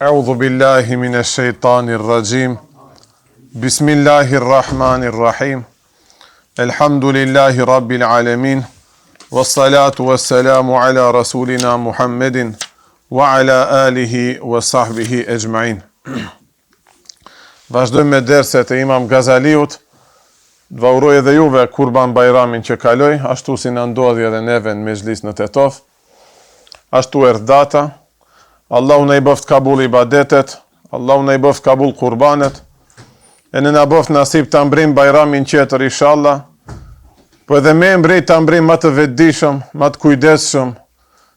A'udhu billahi minash shaitanir rajim. Bismillahir rahmanir rahim. Alhamdulillahi rabbil alamin. Wassalatu wassalamu ala rasulina Muhammedin wa ala alihi wa sahbihi ajma'in. Vazhdojmë me derset e Imam Gazaliut. Dva uroj edhe juve Kurban Bajramin që kaloj, ashtu si në ndodhi edhe neve në mezhlis në Tetov. Ashtu erdh data. Allahu na i bëft kabul ibadetet, Allahu na i bëft kabul kurbanet, e në na bëft nasib të mbrim Bajramin qetër inshallah, po edhe me mbrej të mbrim më të vetëdijshëm, më të kujdesshëm,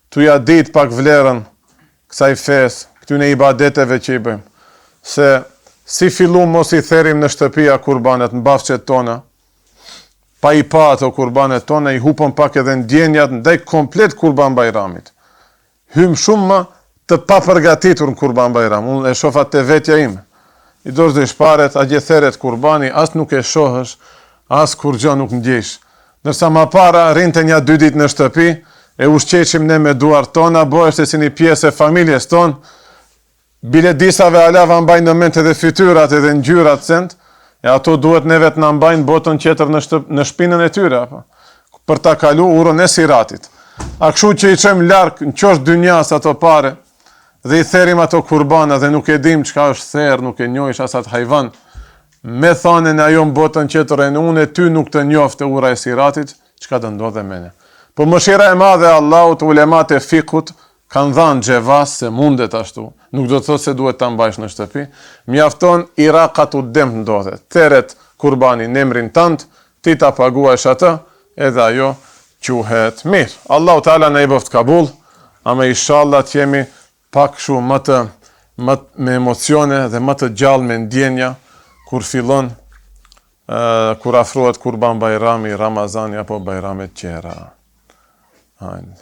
tu ja dit pak vlerën kësaj fesë, këtyne ibadeteve që i bëjmë, se si fillum mos i therim në shtëpia kurbanet, në bafqet tona, pa i pa ato kurbanet tona, i hupëm pak edhe ndjenjat ndaj komplet Kurban Bajramit. Hym shumë më të pa përgatitur në Kurban Bajram. Unë e shofa të vetja ime. I dorës dhe shparet, a gjetheret kurbani, as nuk e shohësh, as kur gjë nuk ndjesh. Nërsa ma para, rinë të një 2 ditë në shtëpi, e ushqeqim ne me duar tona, bojështë e si një pjesë e familjes tonë, bile disave alava mbajnë në ment edhe fytyrat edhe ngjyrat cent, e ato duhet neve të në mbajnë botën qetër në shpinën e tyre, për ta kalu urën e siratit. A këshu që i qëmë larkë, në qosh dynjas ato pare, dhe i therim ato kurbana dhe nuk e dim çka është therr, nuk e njohish asat hajvan, me thanën ajo në botën qetër e në unë e ty nuk të njofte ura e siratit, çka të ndodhe mene. Po mëshira e madhe Allahut, ulemat e fikut, kanë dhanë gjevas se mundet ashtu, nuk do të thotë se duhet ta mbajsh në shtëpi, mjafton iraqatu dem ndodhe, theret kurbani në emrin tënd, ti ta paguash atë, edhe ajo quhet mirë. Allahu Teala na i bëft kabul, ama inshallah të jemi pak shumë me emocione dhe më të gjallë me ndjenja kur fillon, kur afrohet Kurban Bajrami, Ramazani apo Bajramet tjera. Hajde.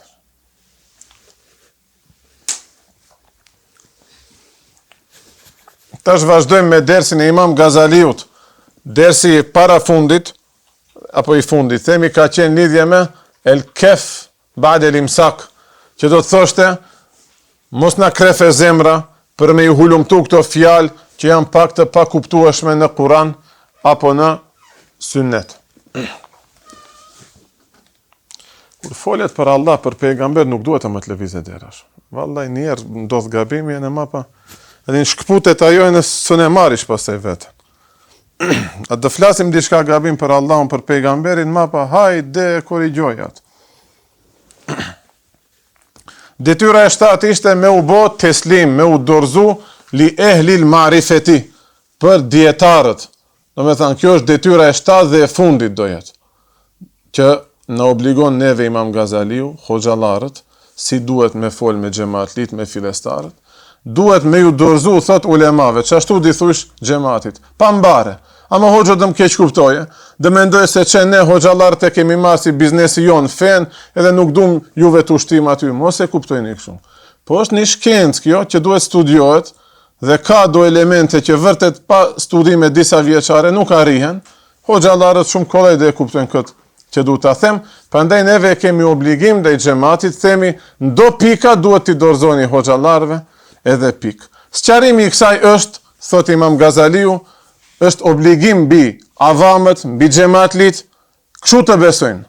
Tash vazhdojmë me dersin e Imam Gazaliut. Dersi para fundit, apo i fundit, themi ka qenë lidhje me el kef ba'd el imsak, që do të thoshte mos na krefe zemra për me i hulumtu këto fjalë që janë pak të pa kuptueshme në Kur'an apo në Sunnet. Kur folet për Allah, për pejgamber, nuk duhet të më të lëvizet derash. Vallai njerë ndodh gabimi e në mapa, edhe në shkputet ajo e në sën e marish pastaj vetë. A të flasim diçka gabim për Allahun, për pejgamberin, mapa, hajde korrigjojat. Detyra e 7 ishte me u bë teslim, me u dorzu li ehlil marifeti, për dietarët. Do me thënë, kjo është detyra e 7 dhe e fundit do jetë, që në obligon neve Imam Gazaliu, hoxhallarët, si duhet me fol me xhamatlit, me filestarët, duhet me ju dorzu, thot ulemave, që ashtu di thush xhamatit, pa mbare. Ama hoxha dëm keq kuptoje, dhe mendoj se që ne hoxhallarët e kemi marrë si biznesi jonë fen, edhe nuk dum juve të ushtim aty, mos e kuptojnë i kështu. Po është një shkencë kjo që duhet studiohet, dhe ka do elemente që vërtet pa studime disa vjeçare nuk arrihen, hoxhallarët shumë kollaj dhe e kuptojnë këtë që duhet ta them, prandaj neve kemi obligim ndaj xhamatit, themi, ndo pika duhet t'i dorëzoni hoxhallarëve, edhe pik. Sqarimi i kësaj është, thot Imam Gazaliu, është obligim mbi avamët, mbi xhamatlit, kështu të besojnë.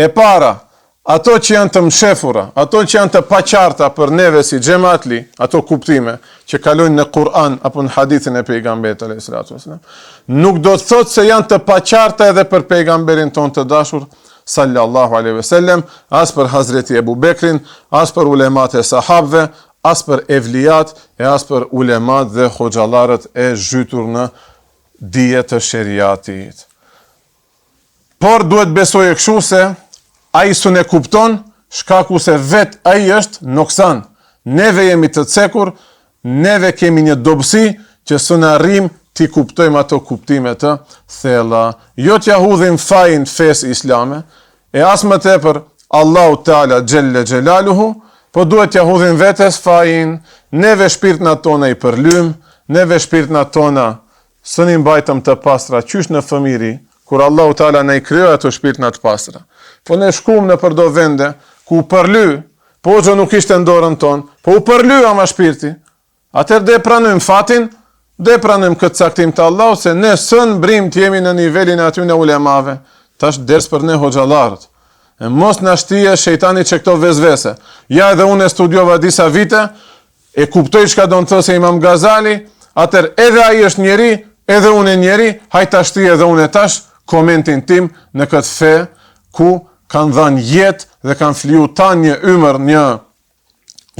E para, ato që janë të mshefura, ato që janë të paqarta për neve si xhamatli, ato kuptime që kalojnë në Kur'an apo në hadithin e pejgamberit alayhis salam, nuk do të thotë se janë të paqarta edhe për pejgamberin ton të dashur sallallahu alaihi wasallam, as për Hazreti Ebu Bekrin, as për ulemat e sahabëve, as për evlijat, e as për ulemat dhe hoxhallarët e zhytur në dije të sheriatit. Por duhet besoj e kështu se ai s'u ne kupton, shkaku se vet ai është noksan. Neve jemi të cekur, neve kemi një dobësi që s'u na arrim t'i kuptojmë ato kuptime të thella. Jo t'ja hudhim fajin fes islame, e as më tepër Allahu Teala xhelle xhelaluhu, po duhet t'ja hudhim vetes fajin, neve shpirtna tona i përlym, neve shpirtna tona së një mbajtëm të pastra, qysh në fëmiri, kur Allahu Teala ne i krijoi ato shpirtna të pastra. Po ne shkum në përdo vende, ku u përly, po që nuk ishte në dorën tonë, po u përly ama shpirti, Atëherë dhe pranojmë fatin, dhe pranojmë këtë caktim të Allahut se ne sën brim të jemi në nivelin aty në ulemave. Tash ders për ne hoxhallarët. E mos na shtije shejtani që këto vezvese. Ja edhe unë studiova disa vite, e kuptoj çka do të thosë Imam Gazali, atëherë edhe ai është njeri, edhe unë njeri, hajt ta shtij edhe unë tash komentin tim në këtë fe ku kanë dhënë jetë dhe kanë fliu tan një ymër, një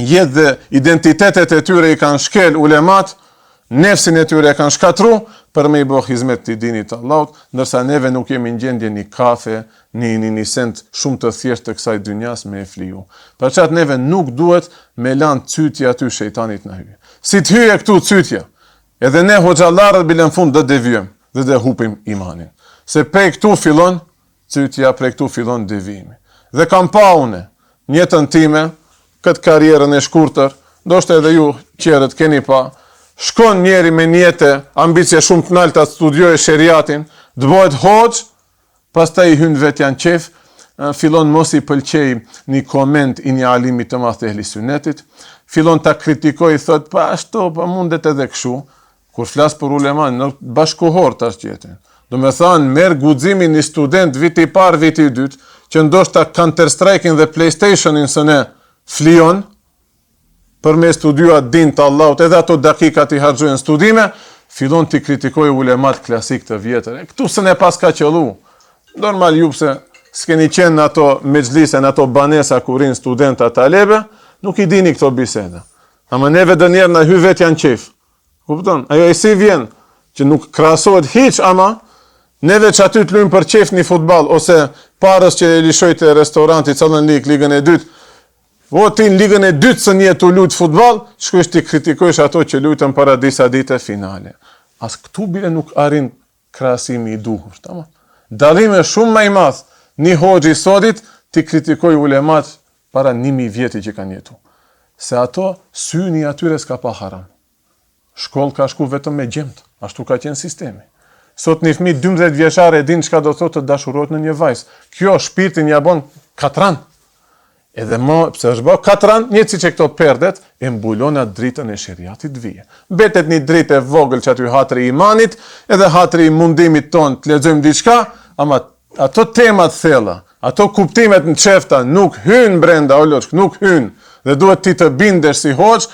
jetë dhe identitetet e tyre i kanë shkel ulemat, nefsin e tyre e kanë shkatru për me i bo hizmet të dinit të Allahut, ndërsa neve nuk jemi në gjendje një kafe, një sent shumë të thjesht të kësaj dynjas me e fliu. Për qatë neve nuk duhet me lanë cytja aty shejtanit në hyje. Si të hyje këtu cytja, edhe ne hoxhallarët bilen fund dhe devyem dhe dhe hupim imanin. Se prej këtu fillon cytja, prej këtu fillon devimi. Dhe kam pa une, njetën time, këtë karierën e shkurtër, ndoshta edhe ju qerët keni pa, shkon njeri me njete, ambicie shumë të nalta të studiojë sheriatin, të bëhet hoxh, pastaj i hyn vet janë qef, fillon mos i pëlqej një koment i një alimi të madh të ehli sunnetit, fillon ta kritikoj, thot, pa ashtu, pa mundet edhe kështu, kur flas për uleman, në bashkohor tash jetën. Do me thënë, merr guximin një student viti i parë, viti i dytë, që ndoshta Counter-Strike-in dhe PlayStation-in së ne flion, për me studiua din të Allahut, edhe ato dakikat i harxojnë studime, fillon t'i kritikoj ulemat klasik të vjetër. Këtu së ne pas ka qëllu. Normal ju pse s'keni qenë në ato mexhlise, në ato banesa kurin studenta talebe, nuk i dini këto biseda. Ama neve dë njerë në hy vet janë qef. Kupton? Ajo e si vjen, që nuk krahasohet hiç, ama neve që aty të lujmë për qef një futbal, ose parës që e lishoj të restoranti, cëllën ligën e dytë, ti në ligën e dytë së një të lutë futbal, shkojsh t'i kritikojsh ato që lutën para disa dite finale. As këtu bile nuk arrin krahasimi i duhur. Dallimi është shumë më i madh një hoxhi sodit t'i kritikoj ulemat para 1000 vjeti që kanë jetu. Se ato syni atyre s'ka pa haram. Shkollë ka shku vetëm me gjemt, ashtu ka qenë sistemi. Sot një fëmijë 12 vjeçar e din çka do thotë të dashurohet në një vajzë. Kjo shpirtin ja bën katran. Edhe më, pse është bë katran, njëci që këto perdet, e mbulon atë dritën e sheriatit vije. Betet një dritë e vogël që aty hatri i imanit, edhe hatri i mundimit ton të lexojmë diçka, ama ato temat thella, ato kuptimet në çefta nuk hyn brenda oloçk, nuk hyn, dhe duhet ti të bindesh si hoxh,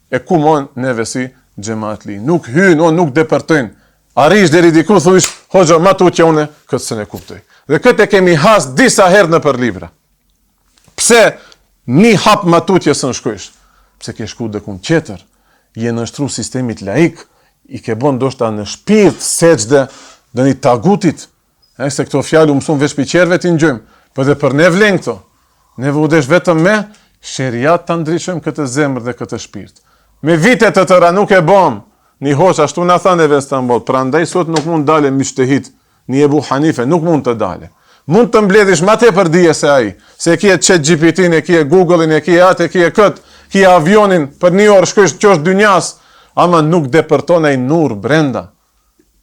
e ku mon neve si xhamatli. Nuk hyn, on nuk depërtojnë. Arish deri diku thuish, hoxha, ma tu që une, këtë se ne kuptoj. Dhe këtë e kemi has disa herë në për libra. Pse një hap matutje së në shkojsh? Pse ke shku dhe kun qeter, je nështru sistemit laik, i ke bon ndoshta në shpirt, seçde, dhe një tagutit, se këto fjalë mësun veç për qerve t'i ngjojmë, për dhe për ne vlen këto. Ne vëudesh vetëm me sheriat të ndryshojmë këtë zemër dhe këtë shpirt. Me vite të tëra nuk e bom, një hoç ashtu në thaneve Istanbul, prandaj sot nuk mund dale mishtë një Ebu Hanife, nuk mund të dale. Mund të mbledhish ma te për dije se aji, se kje ChatGPT-n, e kje Google-in, e kje atë, e kje këtë, kje avionin, për një orë shkojsh qosh dynjas, ama nuk depërton e nur brenda.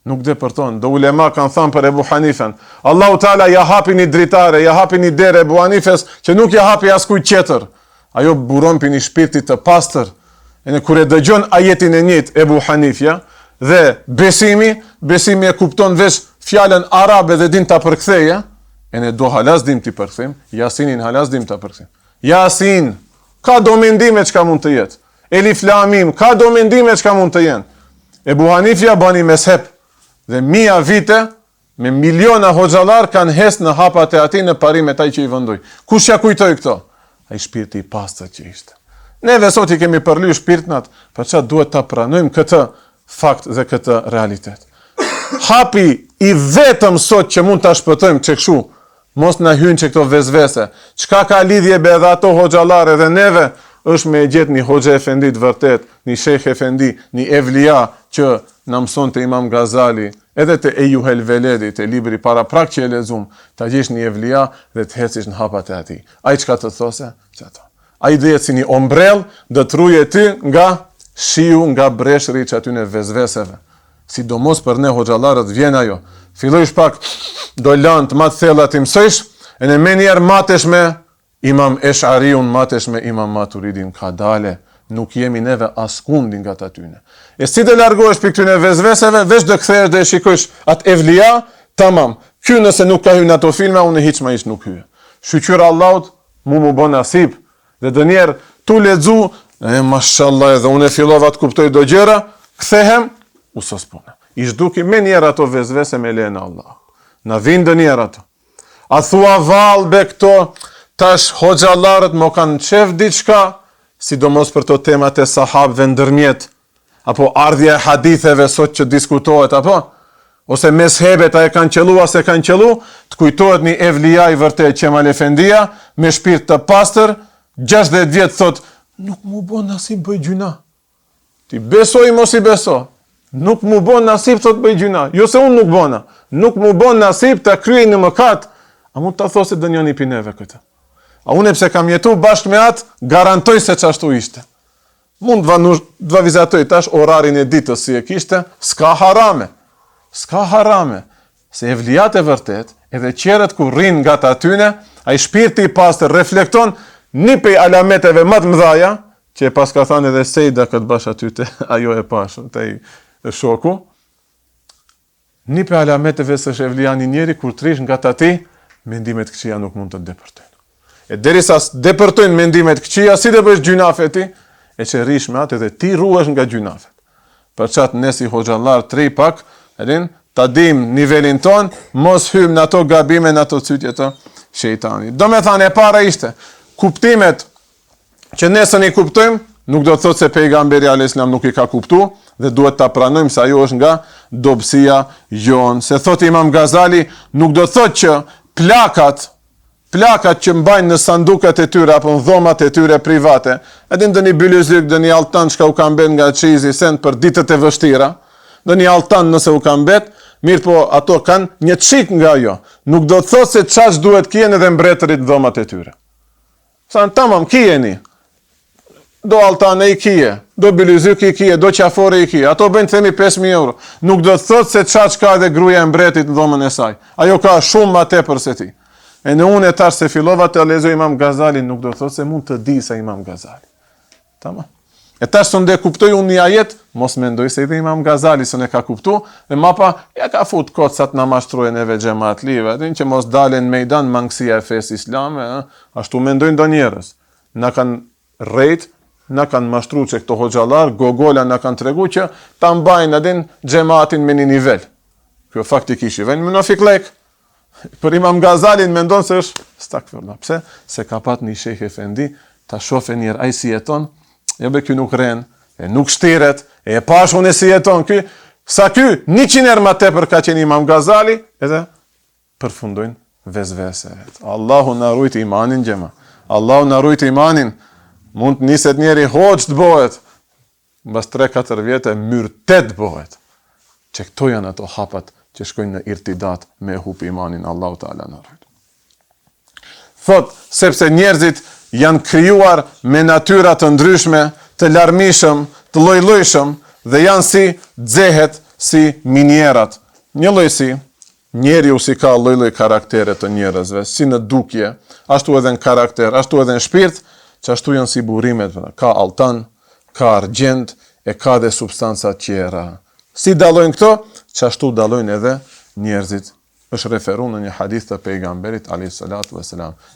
Nuk depërton. Do ulema kanë thamë për Ebu Hanifen. Allahu Teala ja hapi një dritare, ja hapi një dere Ebu Hanifes, që nuk ja hapi askuj qeter. Ajo buron për një shpirtit të pastër. E në kure dëgjon ajetin e njët Ebu Hanifja, dhe besimi e kupton vesh fjallën arabe dhe din të përktheja, e ne do halas dim t'i përkthim, Jasinin halas dim t'a përkthim. Yasin, ka do mendime çka mund të jetë. Elif Lamim, ka do mendime çka mund të jenë. Ebu Hanifja bani meshep, dhe mia vite, me miliona hoxhallar kanë hes në hapat e ati në parim e taj që i vëndoj. Kush ja kujtoj këto? A i shpirti i pastër që ishte. Neve sot i kemi përly shpirtnat, për që duhet ta pranojmë këtë fakt dhe këtë realitet. Hapi i vetëm sot që mund ta shpëtojmë që këshu, mos na hynë që këto vezvese. Çka ka lidhje be edhe ato hoxhallar edhe neve, është me gjetë një hoxhe efendi të vërtet, një shejh efendi, një evlia që na mëson të Imam Gazali, edhe të Ejuhel Veledi, të libri para prak që e lexum, ta gjesh një evlia dhe të hecish në hapat e ati. Ai çka të those? Çato. Ai do jetë si një ombrell, do të ruje ty nga shiu, nga breshri që aty në vezveseve. Sidomos për ne hoxhallarët vjen ajo. Fillojsh pak do lanë të matë thella të mësojsh, e në menjerë matesh me Imam Esh'ariun, matesh me Imam Maturidin, ka dale nuk jemi neve askundin nga të atyne. E si të largohesh për këtyne vezveseve, veç dhe kthehesh dhe e shikojsh atë evlia, tamam, ky nëse nuk ka hyrë në ato filma, unë hiç më ish nuk hyje. Shqyra Allahut, mu bën nasip, dhe dë njerë, tu lexu, mashallah, edhe unë e fillova të kuptoj do gjëra, kthehem, u sos puna. I zhduki me njerë ato vezvese me lejnë Allah. Na vinë dë njerë ato. A thua val be këto, tash hoxhallarët mo kanë qef diçka, sidomos për to temat e sahabëve ndërmjet, apo ardhja e haditheve sot që diskutohet, apo, ose meshebet a e kanë qelu, a se kanë qelu, të kujtohet një evlija i vërtet Qemal Efendia, me shpirt të pastër, 60 vjetë thot, nuk mu bon nasib bëj gjuna. Ti besoj mos i beso. Nuk mu bon nasib thot bëj gjuna. Jo se unë nuk bona. Nuk mu bon nasib të kryej në mëkat. A mund të thosit dë njën i pineve këtë. A unë pse kam jetu bashkë me atë, garantoj se qashtu ishte. Mund dva vizatoj tash orarin e ditës si e kishte, s'ka harame. S'ka harame. Se evlijat e vërtet, edhe qeret ku rrinë nga të atyne, a i shpirti i pastër reflekton një pej alameteve më të mëdhaja, që e pas ka thënë edhe Sejda këtë bash aty të ajo e pashën, të i shoku, një pej alameteve së shevlia një njeri, kur trish nga të ati, mendimet këqia nuk mund të depërtojnë. E derisa depërtojnë mendimet këqia, si të bësh gjunafe ti, e që rish me atë edhe ti ruesh nga gjunafe. Për qatë nesi hoxhallar tri pak, edhin, ta dim nivelin ton, mos hym në ato gabime, në ato cytje të shejtani. Do me thane, e para ishte, kuptimet që nesën i kuptojmë, nuk do të thotë se pejgamberi a.s. nuk i ka kuptu, dhe duhet ta pranojmë se ajo është nga dobësia jonë. Se thot Imam Gazali, nuk do të thotë që plakat që mbajnë në sandukat e tyre, apo në dhomat e tyre private, edhin dë një bylyzyk, dë një altan që ka u kam bet nga qizi send për ditët e vështira, dë një altan nëse u kam bet, mirë po ato kanë një qik nga jo. Nuk do të thotë se qash duhet kjen edhe mbretërit në dhomat e tyre. Sa në tamam, kijeni. Do altane i kije, do bylyzyk i kije, do qafore i kije. Ato bëjnë themi 5.000 euro. Nuk do të thotë se qaç ka edhe gruja e mbretit në dhomën e saj. Ajo ka shumë ma tepër se ti. E në unë e tash se fillova të lexoj Imam Gazali, nuk do të thotë se mund të di se Imam Gazali. Tamam. E tash sonde kuptoj unë një ajet, mos mendoj se edhe Imam Gazali së ne ka kuptu, dhe mapa ja ka fut kocat na mashtrojnë eve xhamat live, din që mos dalen mejdan mangësia e fesë islame, ashtu mendojnë do njerëz. Na kanë rrejt, na kanë mashtru që këto hoxhallar, gogola na kanë tregu që ta mbajnë edhin xhamatin me një nivel. Kjo faktikisht i vjen në fiklek. Për Imam Gazalin mendon se është stakfirullah. Pse? Se ka pat një shejh efendi, ta shofe njerë ai si jeton, jo be ky nuk rren, e nuk shtiret, e pash unë si jeton ky, sa ky 100 herë më tepër ka qenë Imam Gazali, edhe përfundojnë vezveset. Allahu na ruajt imanin xhema. Allahu na ruajt imanin. Mund të niset njeri hoxh të bëhet, mbas 3-4 vjetë myrtet bëhet. Që këto janë ato hapat që shkojnë në irtidat me hupi imanin. Allahu Teala na ruaj. Thot, sepse njerëzit janë krijuar me natyra të ndryshme, të larmishëm, të lloj-llojshëm dhe janë si xehet, si minierat. Një lloj si njeriu si ka lloj-lloj karaktere të njerëzve, si në dukje, ashtu edhe në karakter, ashtu edhe në shpirt, që ashtu janë si burimet, ka altan, ka argjend, e ka dhe substanca tjera. Si dalojnë këto, që ashtu dalojnë edhe njerëzit. Është referu në një hadith të pejgamberit, a.s.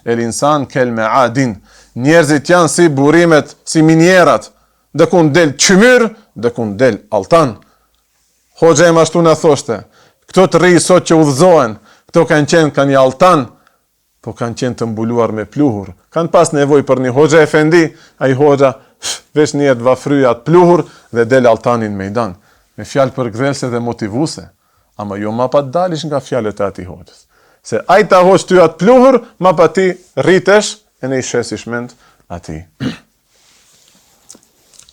El insan kel me adin, njerëzit janë si burimet, si minierat, dhe kun del qymyr, dhe kun del altan. Hoxha e ashtu në thoshte, këto të rri sot që udhëzohen, këto kanë qenë kanë një altan, po kanë qenë të mbuluar me pluhur. Kanë pas nevoj për një hoxha efendi, a i hoxha vesh njerë dva fryjat pluhur dhe del altanin mejdan. Me fjalë përgdhelse dhe motivuse, ama jo ma pa dalish nga fjalët e ati hoxhës. Se a i ta hoxh ty atë pluhur, ma pa ti rritesh e ne i shesish mend ati.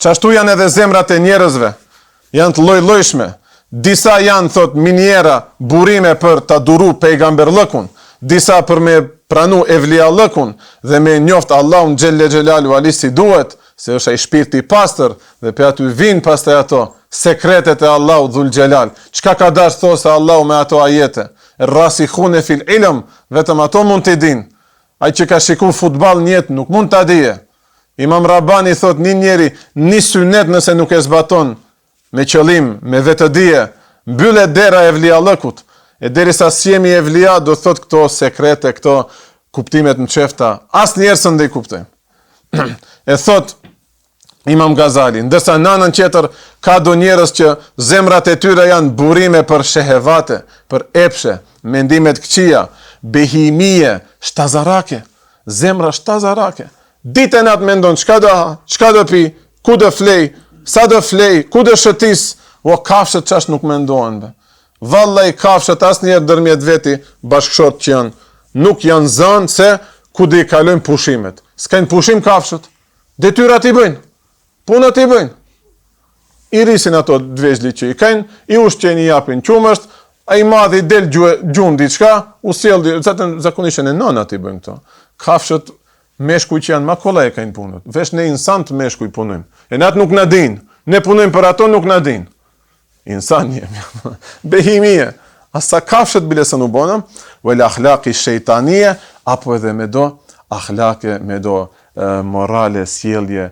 Qashtu janë edhe zemrat e njerëzve, janë të lloj-llojshme. Disa janë, thot, miniera, burime për ta duru pejgamberllëkun, disa për me pranu evliallëkun dhe me njoft Allahun xhelle xhelalu ali si duhet, se është ai shpirti i pastër dhe pe aty vijnë pastaj ato sekretet e Allahut dhul xhelal. Çka ka dash thosë Allahu me ato ajete? Rasikhune fil ilm, vetëm ato mund të dinë. Ai që ka shikuar futboll në jetë nuk mund ta dije. Imam Rabani thot një njeri, një sunet nëse nuk e zbaton me qëllim, me vetëdije, mbyllet dera e evliallëkut. E derisa s'jemi evlia, do thot këto sekrete, këto kuptimet në qefta, as njerë së ndë i kuptojmë. E thot Imam Gazali, ndërsa nanën tjetër ka do njerës që zemrat e tyre janë burime për shehevate, për epshe, mendimet këqia, behimie, shtazarake, zemra shtazarake. Dite natë mendon, qka do ha, qka do pi, ku do flej, sa do flej, ku do shëtis, o kafshët qash nuk mendohen be. Vallaj kafshët as njerë dërmjet veti bashkëshort që janë, nuk janë zënë se ku dhe i kalojnë pushimet. S'kajnë pushim kafshët, detyrat i bëjnë, punët i bëjnë. I risin ato dvezli që i kajnë, i ushqen i japin qumësht, a i madhi del gjunë diçka, u sjellë, zakonishën e nënat i bëjnë këto. Kafshët meshkuj që janë ma kolla e kajnë punët. Vesh ne insan të meshkuj punojmë. E natë nuk në din, ne punojmë për ato nuk në din. Insan jemi. Behimie. Asa kafshët bile së në bonëm, vel akhlaki shejtanie, apo edhe me do akhlake, me do morale, sjellje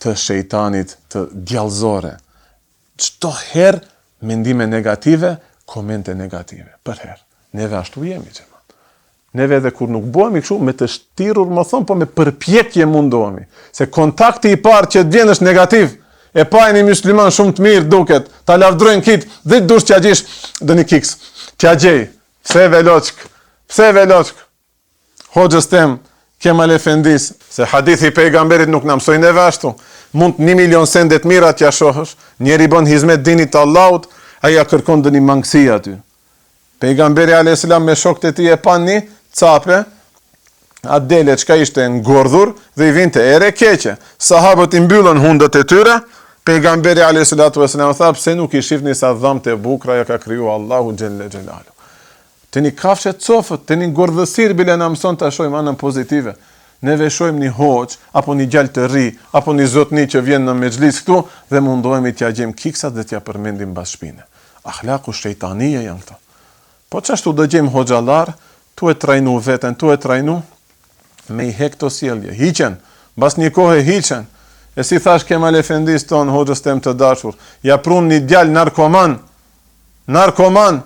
të shejtanit, të djallëzore. Çdo herë mendime negative, komente negative. Për herë. Neve ashtu jemi që. Neve edhe kur nuk bëhemi kështu, me të shtirur më thonë, po me përpjekje mundohemi. Se kontakti i parë që të vjen është negativ, e pa një musliman shumë të mirë duket, ta lavdrojnë kitë, dhe të dush t'ja gjish, dhe një kiks, t'ja gjej, pse veloçk, hoxhës tem, Kemal Efendis, se hadithi pejgamberit nuk na mësoi neve ashtu, mund 1 milion sendet mira t'ja shohësh, njeri bën hizmet dinit të Allahut, aja kërkon dhe një mangësi aty. Pejgamberi a.s. me shokët e tij e pan një cape, atë dele çka ishte ngordhur dhe i vinte ere keqe. Sahabët i mbyllën hundët e tyre, pejgamberi a.s. tha, pse nuk i shifni sa dhamt e bukra ja ka kriju Allahu xhelle xhelalu. Të një kafshet cofët, të një ngordhësir bile na mëson të shojmë anën pozitive. Neve shojmë një hoq, apo një gjallë të ri, apo një zotni që vjen në mexhlis këtu, dhe mundohemi t'ja gjejmë kiksat dhe t'ja përmendim bas shpine. Akhlaku shejtanie janë këto. Po çashtu do gjejmë hoxhallar, tu e trajnu veten, tu e trajnu me i hekto sjellje. Hiqen, bas një kohë hiqen. E si thash Kemal Efendis ton, hoxhës tem të dashur, ja prun një djalë narkoman,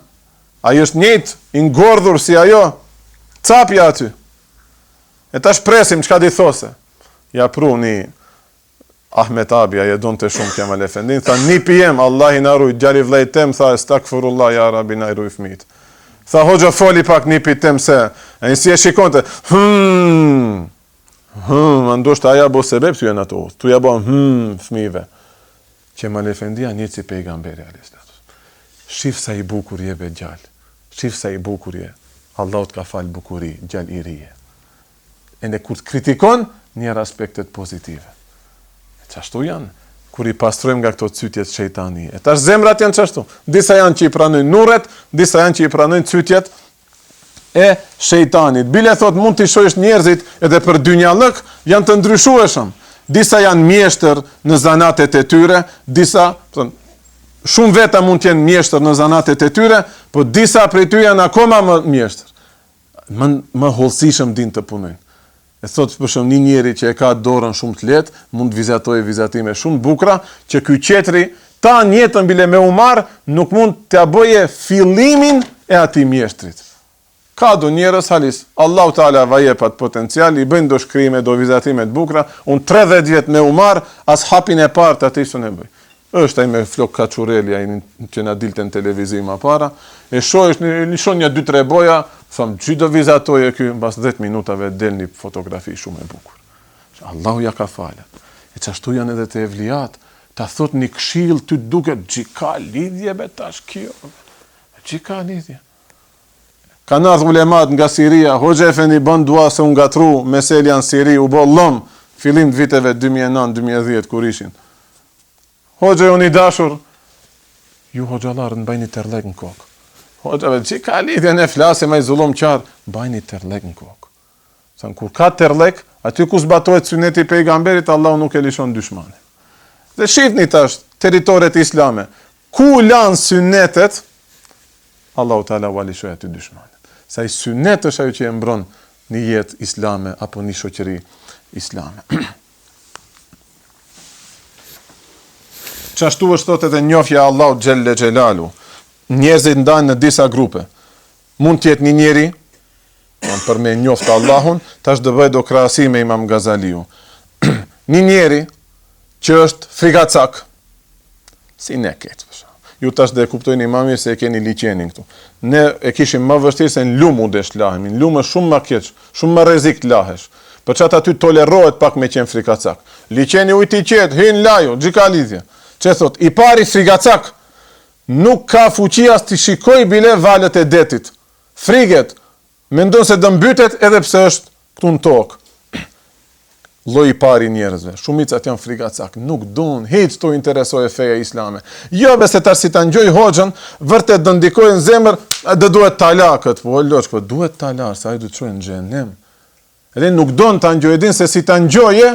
ai është njëjtë, i ngordhur si ajo, capja aty. E tash presim çka di those. Ja prun një Ahmet Abi, aje donë të shumë Kemal Efendin, tha, një pijem, Allah i naruj, djali vllajt tem, tha, stakfirullah, ja Rabi, na i ruj fëmijët. Tha, hoxha foli pak një pitem se, e nësi e shikonte, ndoshta aja bo sebeb t'u janë ato, t'u ja bo, fëmijëve. Kemal Efendia një si pejgamberi, shif sa i bukur je be gjallë, shif sa i bukur je, Allah t'ka falë bukuri, gjallë i rije. Ende kur të kritikon, njerë aspektet pozitive. Qashtu janë, kur i pastrojmë nga këto cytjet shejtanie. E tash zemrat janë qashtu. Disa janë që i pranojnë nurret, disa janë që i pranojnë cytjet e shejtanit. Bile thot mund t'i shohësh njerëzit edhe për dynjallëk, janë të ndryshueshëm. Disa janë mjeshtër në zanatet e tyre, disa, shumë veta mund t'jenë mjeshtër në zanatet e tyre, po disa prej ty janë akoma më mjeshtër. Më hollësishëm din të punojnë. E thot për shumë një njeri që e ka dorën shumë të letë, mund vizatojë vizatime shumë të bukra, që ky qetri ta njetën bile me umar, nuk mund t'ja bëje fillimin e ati mjeshtrit. Ka do njerës halis, Allahu Teala va jep atë potencial, i bëjnë do shkrime, do vizatime të bukra, unë 30 vjet me umar, as hapin e parë të ati së ne bëj. Është ai me flok kaçureli, ai që na dilte në televizim më para, e shohësh një shonja 2-3 boja, thom, çi do vizatoje ky, mbas 10 minutave del një fotografi shumë e bukur. Allahu ja ka falë. E çashtu janë edhe të evliat, ta thot një këshill ty duket xhika lidhje me tash kjo. Xhika lidhje. Kanë ardhur ulemat nga Siria, Hoxha Efendi bën dua se u ngatru meselja në Siri, u bë llom fillim të viteve 2009-2010 kur ishin. Hoxha unë i dashur, ju hoxhallarë në bajni tërlek në kokë. Hoxhave, që ka lidhje në flasë ma i zullum qarë, bajni tërlek në kokë. Sa kur ka tërlek, aty ku zbatohet suneti pejgamberit, Allah nuk e lishon dyshmane. Dhe shifni tash, teritoret islame, ku lanë sunetet, Allahu Teala u alishoj aty dyshmane. Sa i sunet është ajo që e mbron një jetë islame, apo një shoqëri islame. Qashtu është thotë edhe njohja Allahu xhelle xhelalu. Njerëzit ndahen në disa grupe. Mund të jetë një njeri, për me njoftë Allahun, tash do bëj do krahasim me Imam Gazaliu. Një njeri që është frigacak, si ne këtë. Ju tash dhe kuptojnë imami se e keni liqenin këtu. Ne e kishim më vështirë se në lumë u desh lahemi. Në lumë është shumë më keq, shumë më rrezik të lahesh. Për çat aty tolerohet pak me qenë frigacak. Liqeni ujti qetë, hin laju, gjika lidhje. Që thot, i pari frigacak nuk ka fuqi as të shikoj bile valët e detit. Friget, mendon se do mbytet edhe pse është këtu në tokë. Lloji i pari njerëzve, shumicat janë frigacak, nuk duan, hiç to interesoj feja islame. Jo bese tash si ta ngjoj hoxhën, vërtet do ndikojë në zemër, do duhet talakët, po loç, po duhet talar, sa ai do të çojë në xhenem. Edhe nuk don ta ngjojë, din se si ta ngjoje,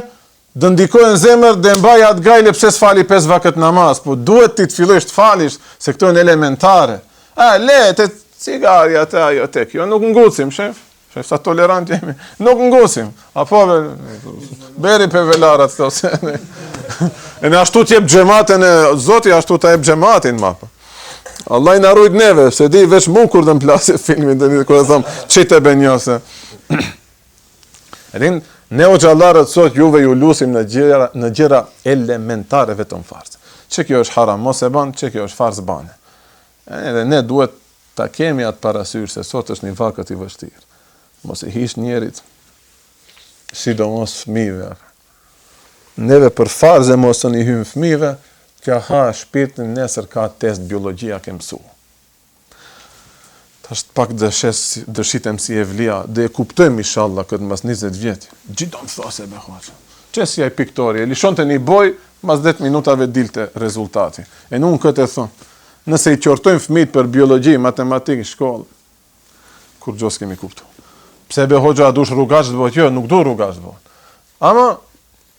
do ndikojë në zemër, dhe mbaj atë gajle pse s'fali 5 vakët namaz, po duhet ti të fillosh të falish, se këto janë elementare. Le cigaria te ajo tek, jo nuk ngucim, shef. Shef sa tolerant jemi. Nuk ngusim. Apo beri pe velarat thosë. E ne ashtu t'jep xhamatin e Zoti, ashtu ta jep xhamatin mapa. Allah i na rujt neve, se di veç mu kur të m'plasi filmin, dhe kur e thom, qite benjose. Edhin, ne o gjallarët sot juve ju lusim në gjëra elementare vetëm farz. Që kjo është haram, mos e ban, që kjo është farz bane. Edhe ne duhet ta kemi atë parasysh se sot është një vakët i vështirë. Mos e hish njerit, sidomos fëmijëve. Neve për farze mos të një hymë fëmijëve, kja ha shpirtin nesër ka test biologjia ke mësu. Ta është pak dëshitem si evlia, dhe e kuptojmë inshallah këtë mas 20 vjeti. Gjithon those be hoqë. Që si aj piktori, e lishon të një boj, mas 10 minutave dilte rezultati. E në unë këtë e thonë, nëse i qortojmë fëmijët për biologji, matematikë, shkollë, kur gjos kemi kuptu. Pse be hoxha dush rrugaç të bëhet? Jo, nuk du rrugaç të bëhet. Ama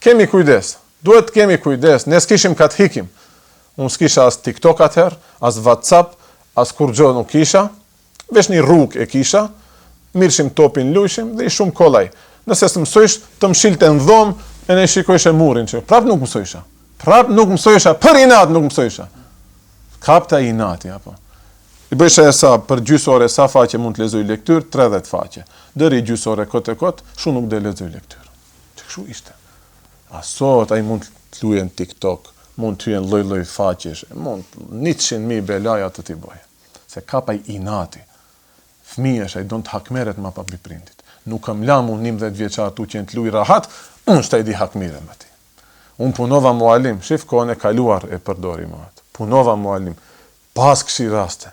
kemi kujdes. Duhet kemi kujdes. Ne s'kishim ka të hikim. Unë s'kisha as TikTok atëherë, as WhatsApp, as kur gjo nuk kisha. Vesh një rrugë e kisha. Mirshim topin, lujshim dhe i shumë kollaj. Nëse s'mësojsh të mshilte në dhomë, e ne shikojsh e murin që. Prap nuk mësojsha. Prap nuk mësojsha. Për inat nuk mësojsha. Kapta inati, apo. I bëjshë e sa për gjysore sa faqe mund të lezoj lektyr, 30 faqe. Dëri gjysore kote kot, shu nuk dhe lezoj lektyr. Që këshu ishte. A sot a i mund të lujen TikTok, mund të lujen loj faqesh, mund 100.000 belaja të t'i bëje. Se kapa i inati. Fëmijesh a i don të hakmeret ma pa biprindit. Nuk kam lamu 11 vjeqar tu që në të luj rahat, unë shta i di hakmire me ti. Unë punova mualim, shif kohën e kaluar e përdori ma atë. Punova mualim, pas këshi raste.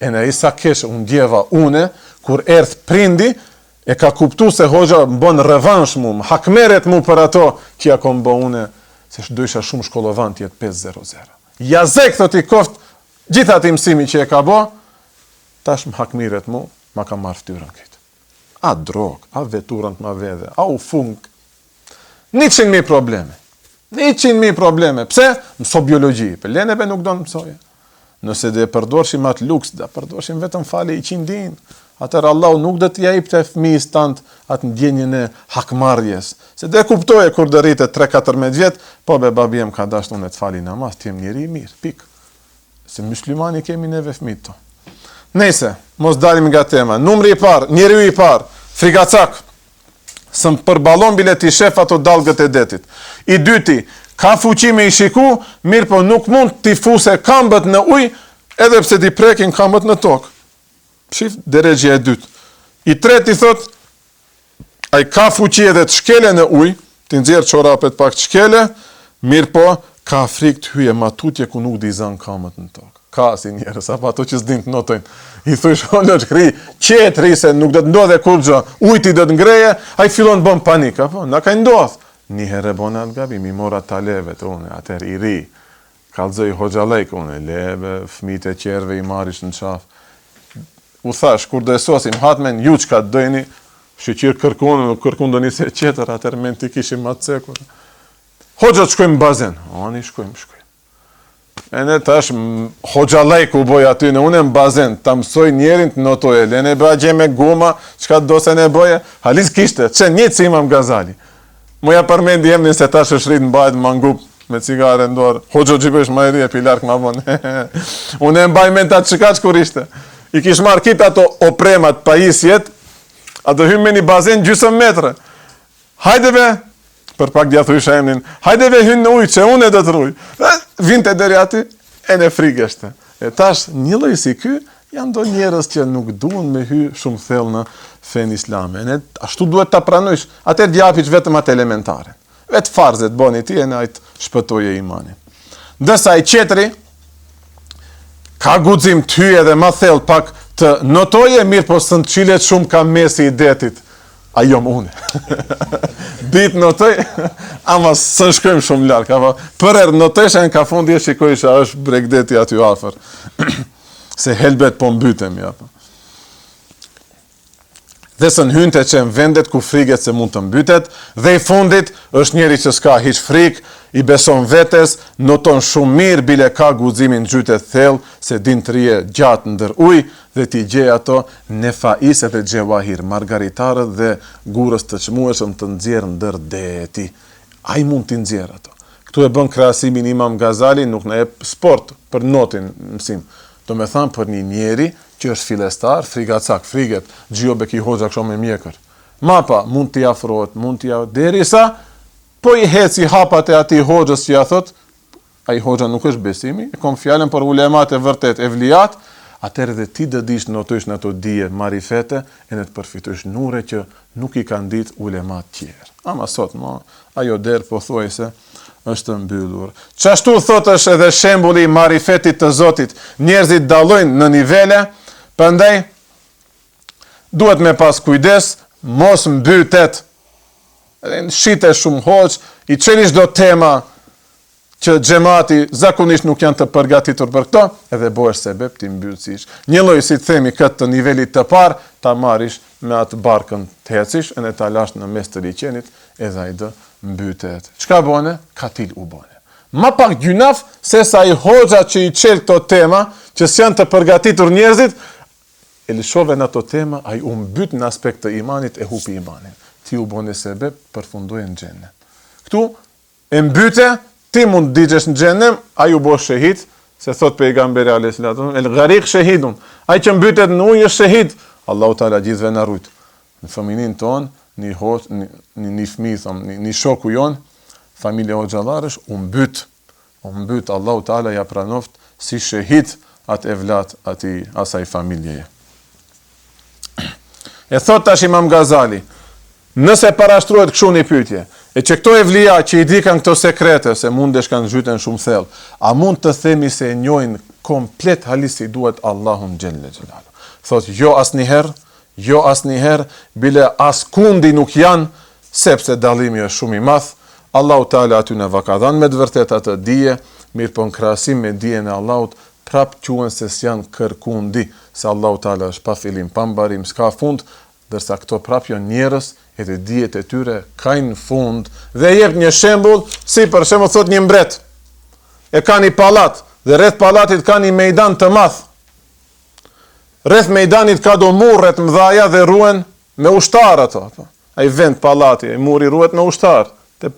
E në isa keshë unë djeva une, kur erdh prindi, e ka kuptu se hoxha më bon revansh mu, më hakmeret mu për ato, kja kom bo une, se dojsha shumë shkollovan tjetë 5-0-0. Jazek, thot i koft, gjitha ti mësimi që e ka bo, tash më hakmeret mu, ma ka marrë ftyrën këtë. A drog, a veturën të ma vedhe, a u fung. 100.000 probleme. 100.000 probleme. Pse? Mëso biologji. Për leneve nuk do në mësoje. Nëse dhe përdorshim atë luks, dhe përdorshim vetëm fali i 100 din, atër Allahu nuk dhe t'ja ip të fëmijës tant atë ndjenjën e hakmarrjes. Se dhe kuptoje kur dhe rritet 3-14 vjet, po be babi jem ka dasht unë e t'fali namaz, t'jem njeri i mirë, pik. Se muslimani kemi neve fëmijët to. Nese, mos dalim nga tema. Numri i parë, njeriu i parë, frigacak, së më përballon bile t'i shef ato dallgët e detit. I dyti, ka fuqi me i shiku, mirë po nuk mund t'i fuse kambët në ujë, edhe pse t'i prekin kambët në tokë. Shif, deregje e dytë. I treti thot, a i ka fuqi edhe të shkele në ujë, t'i nxjerë çorapet pak të shkele, mirë po, ka frikë të hyje matutje ku nuk t'i zanë kambët në tokë. Ka si njerës, apo ato që s'din të notojnë. I thuj shkollë që kri, qetë ri se nuk do të ndodhe kur gjë, ujti do të ngreje, a i fillon të bën panik, apo, na ka ndodhë. Një herë bona të gabim, i mora taleve të une, atër i ri, kalzoj hoxhalejk une, leve, fmit e qerve i marish në qaf. U thash, kur do e sosim, hatmen, ju që ka të dojni, shqyqir kërkunë, nuk kërkunë do njëse qeter, atër men t'i kishim atë cekur. Hoxhat shkojmë bazen, ani shkojmë. E ne tash, hoxhalejk u boj aty në une në bazen, ta mësoj njerin të notoje, le ne bëgje me guma, qka të dose ne boje, halis kishte, që një Imam Gazali. Moja përmendi emnin se tash është rritë në bajt mangup, me cigare në dorë. Hoxho Gjibesh ma e pi larkë ma bon. Unë e mbaj me ta çikaç kur ishte. I kish marrë kit ato opremat pajisjet, a do hymë me një bazen gjysëm metre. Hajdeve, për pak dja thujshë emnin, hajdeve hynë në ujë, që unë e do të rujë. Vinte deri aty, e në frikeshte. E tash, një lloj si ky, janë do njerëz që nuk duan me hy shumë thellë në fen islame. Ne ashtu duhet ta pranojsh, atë djapiç vetëm atë elementare. Vetë farzet boni ti e najtë shpëtoje imanin. Dësa i qetri, ka guxim të hyje edhe ma thellë pak të notoje, mirë po së në qilet shumë ka mesi i detit. A jom une. Dit notoj, ama së shkojmë shumë larkë. Për erë noteshen ka fundi e shikoj që është bregdeti aty afer. Se helbet po mbytem, ja. Dhe së në hynte që në vendet ku friget se mund të mbytet, dhe i fundit është njeri që s'ka hiq frik, i beson vetes, noton shumë mirë, bile ka guximin gjytet thellë, se din të rije gjatë ndër ujë, dhe ti gjej ato nefais dhe gjewahir, margaritarët dhe gurës të çmueshëm të nxjerrë ndër deti. Ai mund t'i nxjerrë ato. Këtu e bën krahasimin Imam Gazali, nuk na jep sport për notin mësim. Do me thamë për një njeri që është filestar, frigacak, friget, Gjiobe ki hoxha kësho me mjekër. Mapa, mund t'i afrohet, derisa, po i heci hapat e ati hoxhës që ja thot, a i hoxha nuk është besimi, e kom fjallën për ulemat e vërtet, evlijat, atëherë dhe ti dëdish notojsh në ato dije marifete, e në të përfitosh nure që nuk i kanë dit ulemat tjerë. Ama sot, ajo derë po thuaj se, është mbyllur. Qashtu thot është edhe shembulli i marifetit të Zotit. Njerëzit dallojnë në nivele, prandaj duhet me pas kujdes, mos mbytet. Shite shumë hoç, i çeni çdo tema që xhamati zakonisht nuk janë të përgatitur për këto, edhe bëhesh sebeb ti mbyllësish. Një lloj si të themi këtë të nivelit të parë, ta marrish me atë barkën të hecish, e ta lash në mes të liçenit, edhe ai do mbytet. Çka bone? Katil u bone. Ma pak gjynaf se sa i hoxha që i çel këto tema, që s'janë të përgatitur njerëzit, e lëshove në ato tema, ai u mbyt në aspekt të imanit, e hupi imanin. Ti u bone sebeb, përfundojë në xhenet. Ktu e mbyte, ti mund digjesh në xhenem, ai u bosh shahid, se thot pejgamberi alayhis salam, el gharik shahidun. Ai që mbytet në ujë është shahid. Allahu Taala gjithve na rujt. Në familjen tonë, një fëmijë, një shoku jon, familja hoxhallarësh, u mbyt, Allahu Taala ja pranoft si shahid atë evlat asaj familjeje. E thot tash Imam Gazali, nëse parashtrohet kështu një pyetje, e që këto evlija që i dikan këto sekrete, se mundesh kanë zhyten shumë thellë, a mund të themi se e njohin komplet halisi duhet Allahun xhelle xhelalu? Thot jo asnjëherë, bile as kundi nuk janë, sepse dallimi është shumë i madh. Allahu Taala aty na ka dhënë me të vërtetë atë dije, mirë po në krahasim me dijen e Allahut, prap quhen se s'janë kërkundi, se Allahu Taala është pa fillim, pa mbarim, s'ka fund, ndërsa këto prap janë njerëz, edhe dijet e tyre kanë fund. Dhe jep një shembull, si për shembull thot një mbret, e ka një pallat, dhe rreth pallatit ka një mejdan të madh. Rreth mejdanit ka do murret mëdhaja dhe ruhen me ushtar ato. Ai vend pallati, ai muri ruhet me ushtar, te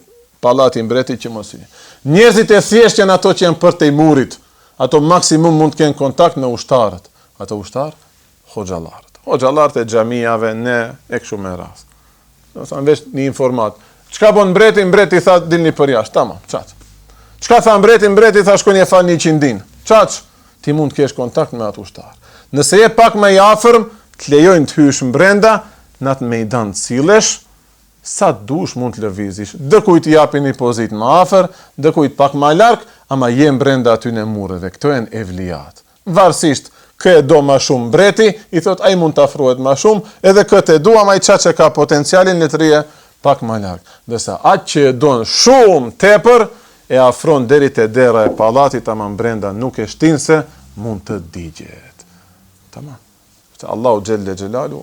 pallati mbretit që mos i. Njerëzit e thjesht janë ato që janë për te murit. Ato maksimum mund të kenë kontakt me ushtarët. Ato ushtar, hoxhallarët. Hoxhallarët e xhamiave ne e kështu me rast. Do të thonë vesh një informat. Çka bën mbreti? Mbreti tha dilni për jashtë. Tamam, çat. Çka tha mbreti? Mbreti tha shkoni e falni 100 din. Çat. Ti mund të kesh kontakt me atë ushtar. Nëse je pak më i afërm, të lejojnë të hysh brenda, në atë mejdan të sillesh, sa dush mund të lëvizish. Dëkujt i japin një pozitë më afër, dëkujt pak më larg, ama je brenda aty në murreve. Këto janë evlijat. Varësisht kë e do më shumë mbreti, i thot ai mund të afrohet më shumë, edhe këtë e do, ama i çaçë ka potencialin le të rije pak më larg. Ndërsa atë që e don shumë tepër, e afron deri te dera e pallatit, ama brenda nuk e shtin se mund të digjet. Tamam. Allahu xhelle xhelalu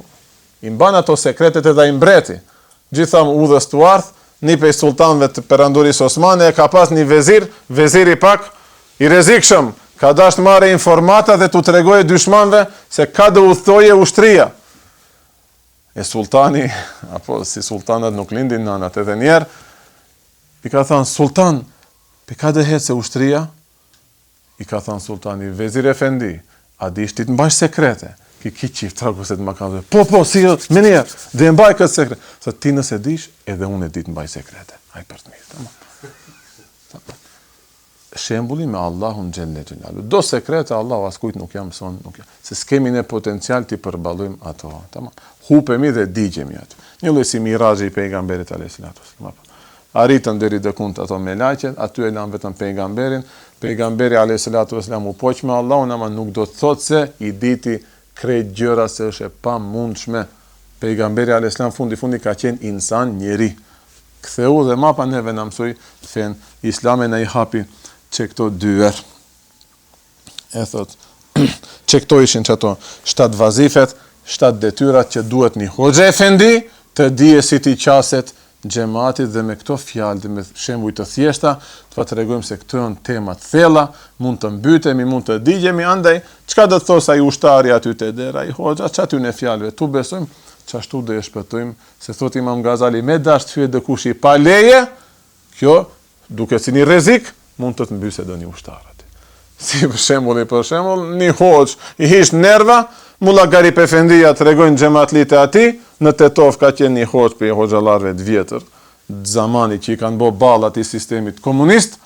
i mban ato sekretet edhe ai mbreti. Gjitham udhës të ardh, një prej sultanëve të perandorisë osmane e ka pas një veziri pak i rrezikshëm, ka dashur të marrë informata dhe t'u tregojë dyshmanëve se ka do udhtoje ushtria. E sultani, apo si sultanat nuk lindin nanat, edhe njerë, i ka thënë, sultan, Pe ka dëhet se ushtria, i ka thënë sultani, Vezir Efendi, a di shtit mbash sekrete, ki qift tragu se të më kanë dhe, po, si, me njerë, dhe mbaj këtë sekret. Sa ti nëse dish, edhe unë e di të mbaj sekrete. Haj për të mirë, shembuli me Allahun xhelle xhelalu. Do sekrete Allahu askujt nuk jam son, nuk jam. Se s'kemi ne potencial ti përballojmë ato. Tamam. Hupemi dhe digjemi atë. Një lloj si mirazhi i pejgamberit alayhis salam. Arritën deri dekund ato me laqet, aty e lan vetëm pejgamberin. Pejgamberi alayhis salam u poq me Allahun, ama nuk do të thotë se i diti krejt gjëra se është e pamundshme. Pejgamberi alayhis salam fundi ka qenë insan, njeri. Ktheu dhe mapa neve na mësoi fen Islami na I hapi që këto dyer. E thot, që këto ishin që ato 7 vazifet, 7 detyrat që duhet një hoxha efendi të dije si ti qaset xhamatit, dhe me këto fjalë dhe me shembuj të thjeshta, të tregojmë se këto janë tema të thella, mund të mbytemi, mund të digjemi, andaj çka do të thos ai ushtari aty te dera, ai hoxha çaty në fjalëve, tu besojmë çashtu do e shpëtojmë, se thot Imam Gazali, me dash të hyet dikush I pa leje, kjo duke si një rrezik, mund të mbysë do një ushtar aty. Si për shembull, një hoxh I hish nerva, Mulla Garip Efendia tregojnë xhamatlit e ati, në Tetov ka qenë një hoxh për hoxhallarëve të vjetër, zamani që I kanë bë ballat I sistemit komunist,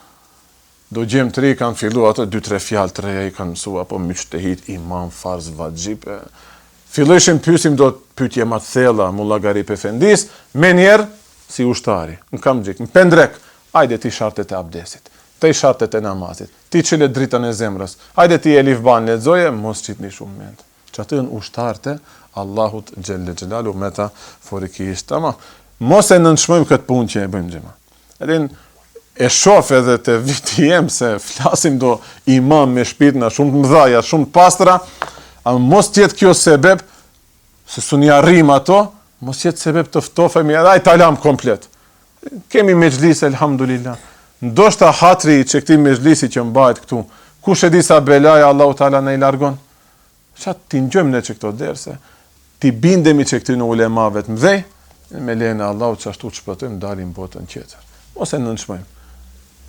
do gjem të ri kanë filluar ato 2-3 fjalë të reja I kanë mësuar, apo mujtehid, imam, farz, vajib. Fillojshim pyesim do pyetje më të thella Mulla Garip Efendis, me njerë si ushtari, në kamxhik, në pendrek, hajde ti shartet e abdesit. Te shartet e namazit, ti çile dritën e zemrës, hajde ti elif ban lexoje, mos çitni shumë mend. Çatë janë ushtartë Allahut xhelle xhelalu metaforikisht. Ama mos e nënçmojmë këtë punë që e bëjmë xhema. Edin e shoh edhe te viti jem se flasim do imam me shpirtna shumë të mëdha, shumë të pastra, ama mos jetë kjo sebeb se suni arrim ato, mos jetë sebeb të ftofemi edhe ai talam komplet. Kemi mexhlis elhamdulillah. Ndoshta hatri që këtij mezhlisi që mbahet këtu, kush e di sa belaja Allahu Taala na I largon? Çat ti ngjojmë ne këto derse, ti bindemi që këty në ulemave të mëdhej, me lejen e Allahut çashtu të shpëtojmë dalim botën tjetër. Mos e nënçmojmë.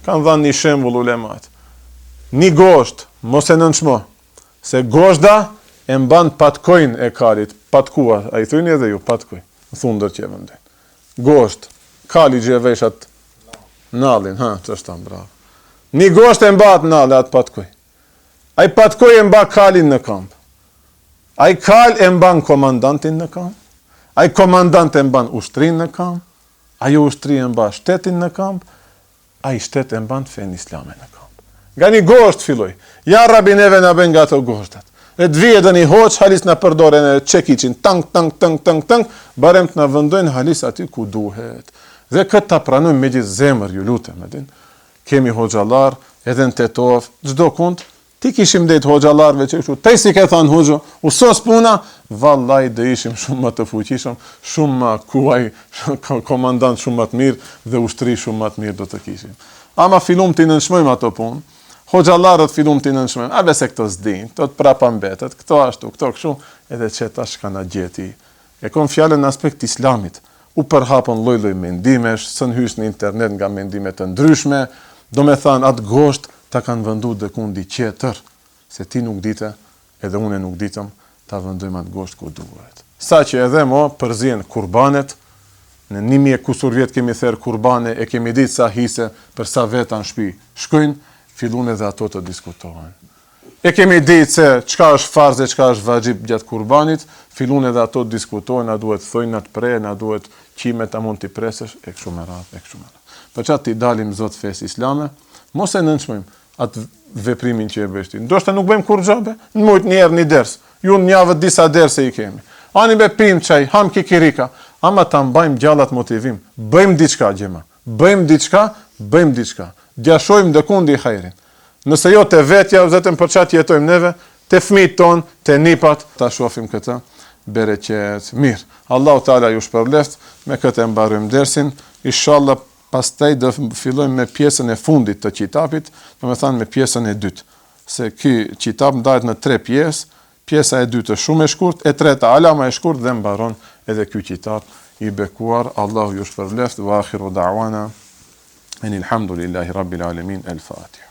Kan dhënë një shembull ulemat. Një gosht, mos e nënçmo, se goshta e mban patkojnë e kalit, patkua, ai thoni edhe ju patkoj, thundër që vendin. Gosht, kali që e veshat nallin, ç'është bravo. Një gosht e mbat nallë atë patkoj. Ai patkoj e mba kalin në kamp. Ai kal e mban komandantin në kamp. Ai komandant e mban ushtrin në kamp. Ajo ushtri e mban shtetin në kamp. Ai shtet e mban fen islame në kamp. Nga një gosht filloj. Ja rabi neve na bën nga ato goshtat. E të vije dhe një hoq, halis në përdoren e çekiçin, tank, barem të na vëndojnë halis aty ku duhet. Dhe këtë ta pranojmë me gjithë zemër, ju lutem, edin. Kemi hoxhallar, edhe në Tetov, çdo kund, ti kishim det hoxhallarve që kështu, te si ke thënë hoxho, usos puna, vallai do ishim shumë më të fuqishëm, shumë më kuaj, komandant shumë më të mirë dhe ushtri shumë më të mirë do të kishim. Ama fillum të nënshmojmë ato punë, hoxhallarët fillum të nënshmojmë, a bese këto s'din, këto të prapa mbetet, këto ashtu, këto kështu, edhe çeta shkana gjeti. E kom fjalën në aspekt islamit. U përhapën lloj-lloj mendimesh, sën hysh në internet nga mendime të ndryshme, do me thanë atë gosht ta kanë vëndu dhe kundi tjetër, se ti nuk dite, edhe une nuk ditëm, ta vëndojmë atë gosht ku duhet. Sa që edhe mo përzien kurbanet, në 1000 kusur vjet kemi therë kurbane, e kemi ditë sa hise për sa veta në shpi shkojnë, fillun edhe ato të diskutohen. E kemi ditë se çka është farz e çka është vajib gjatë kurbanit, fillun edhe ato të diskutohen, na duhet thojnë, na të prej, na duhet qime ta mund t'i presësh, e kështu me radhë. Për çat t'i dalim zot fesë islame, mos e nënçmojmë atë veprimin që e bësh ti. Ndoshta nuk bëjmë kur xhabe, në mujt një herë një ders. Ju në javë disa derse I kemi. Ani me pim çaj, ham kikirika, ama ta mbajmë gjallat motivim. Bëjmë diçka xhema. Bëjmë diçka. Gjashojmë ndekundi I hajrin. Nëse jo te vetja, vetëm për çat jetojmë neve, te fëmijët ton, te nipat, ta shohim këtë bereqet mirë. Allahu Taala ju shpërbleft, me këtë e mbarojmë dersin. Inshallah pastaj do fillojmë me pjesën e fundit të kitapit, domethënë me pjesën e dytë. Se ky kitap ndahet në 3 pjesë. Pjesa e dytë është shumë e shkurt, e treta alama e shkurt dhe mbaron edhe ky kitap I bekuar. Allahu ju shpërbleft. Wa akhiru da'wana Enilhamdulillahi Rabbil Alamin, El Fatiha.